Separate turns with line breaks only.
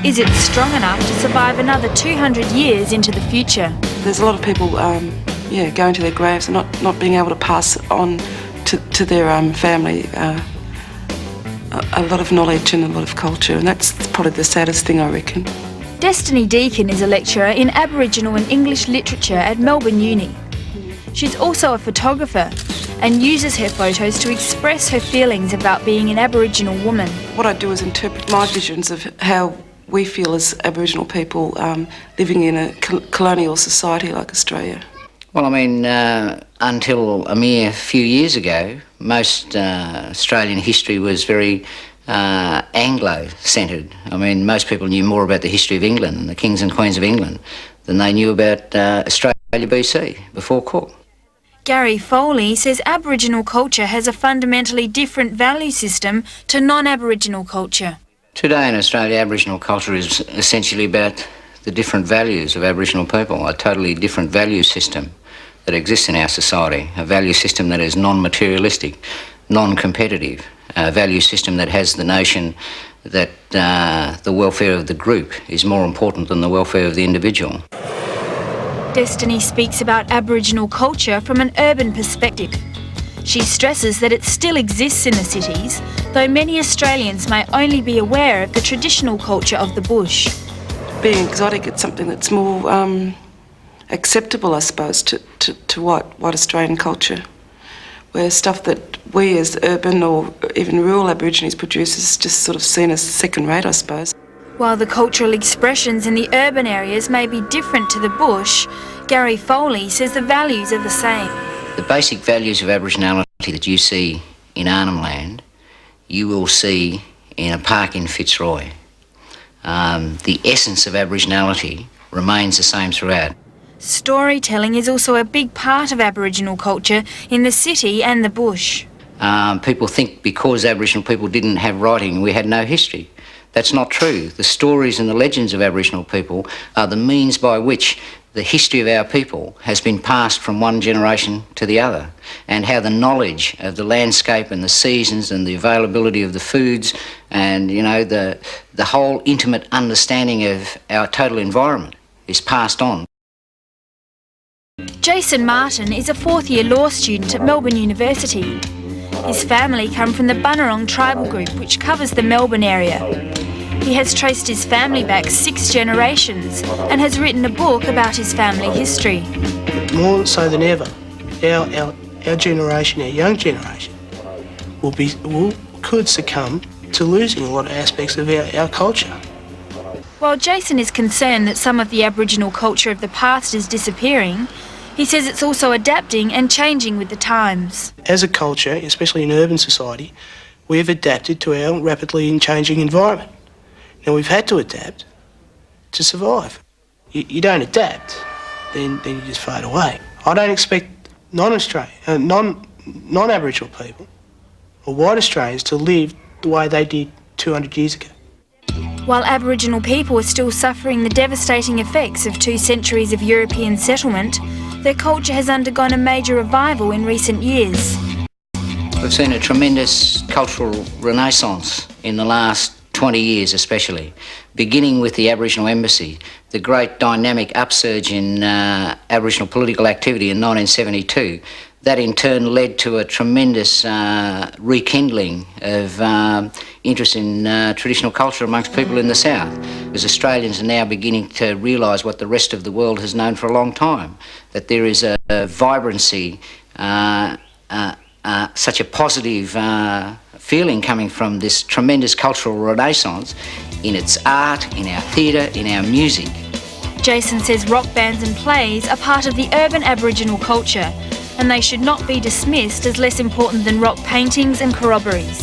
Is it strong enough to survive another 200 years into the future?
There's a lot of people going to their graves and not being able to pass on to their family a lot of knowledge and a lot of culture, and that's probably the saddest thing, I reckon.
Destiny Deacon is a lecturer in Aboriginal and English literature at Melbourne Uni. She's also a photographer and uses her photos to express her feelings about being an Aboriginal woman.
What I do is interpret my visions of how we feel as Aboriginal people living in a colonial society like Australia.
Well, I mean, until a mere few years ago, most Australian history was very Anglo-centred. I mean, most people knew more about the history of England and the kings and queens of England than they knew about Australia BC, before Cook.
Gary Foley says Aboriginal culture has a fundamentally different value system to non-Aboriginal culture.
Today in Australia, Aboriginal culture is essentially about the different values of Aboriginal people, a totally different value system that exists in our society, a value system that is non-materialistic, non-competitive, a value system that has the notion that the welfare of the group is more important than the welfare of the individual.
Destiny speaks about Aboriginal culture from an urban perspective. She stresses that it still exists in the cities, though many Australians may only be aware of the traditional culture of the bush.
Being exotic, it's something that's more acceptable, I suppose, to white Australian culture, where stuff that we as urban or even rural Aborigines produce is just sort of seen as second-rate, I suppose.
While the cultural expressions in the urban areas may be different to the bush, Gary Foley says the values are the same.
The basic values of Aboriginality that you see in Arnhem Land, you will see in a park in Fitzroy. The essence of Aboriginality remains the same throughout.
Storytelling is also a big part of Aboriginal culture in the city and the bush.
People think because Aboriginal people didn't have writing, we had no history. That's not true. The stories and the legends of Aboriginal people are the means by which the history of our people has been passed from one generation to the other, and how the knowledge of the landscape and the seasons and the availability of the foods and, you know, the whole intimate understanding of our total environment is passed on.
Jason Martin is a fourth-year law student at Melbourne University. His family come from the Bunurong tribal group, which covers the Melbourne area. He has traced his family back 6 generations and has written a book about his family history.
More so than ever, our generation, our young generation, could succumb to losing a lot of aspects of our culture.
While Jason is concerned that some of the Aboriginal culture of the past is disappearing, he says it's also adapting and changing with the times.
As a culture, especially in urban society, we've adapted to our rapidly changing environment. Now, we've had to adapt to survive. You don't adapt, then you just fade away. I don't expect non-Aboriginal people or white Australians to live the way they did 200 years ago.
While Aboriginal people are still suffering the devastating effects of 2 centuries of European settlement, their culture has undergone a major revival in recent years.
We've seen a tremendous cultural renaissance in the last 20 years especially, beginning with the Aboriginal Embassy, the great dynamic upsurge in Aboriginal political activity in 1972. That in turn led to a tremendous rekindling of interest in traditional culture amongst people in the South, as Australians are now beginning to realise what the rest of the world has known for a long time, that there is a vibrancy, such a positive feeling coming from this tremendous cultural renaissance in its art, in our theatre, in our music.
Jason says rock bands and plays are part of the urban Aboriginal culture, and they should not be dismissed as less important than rock paintings and corroborees.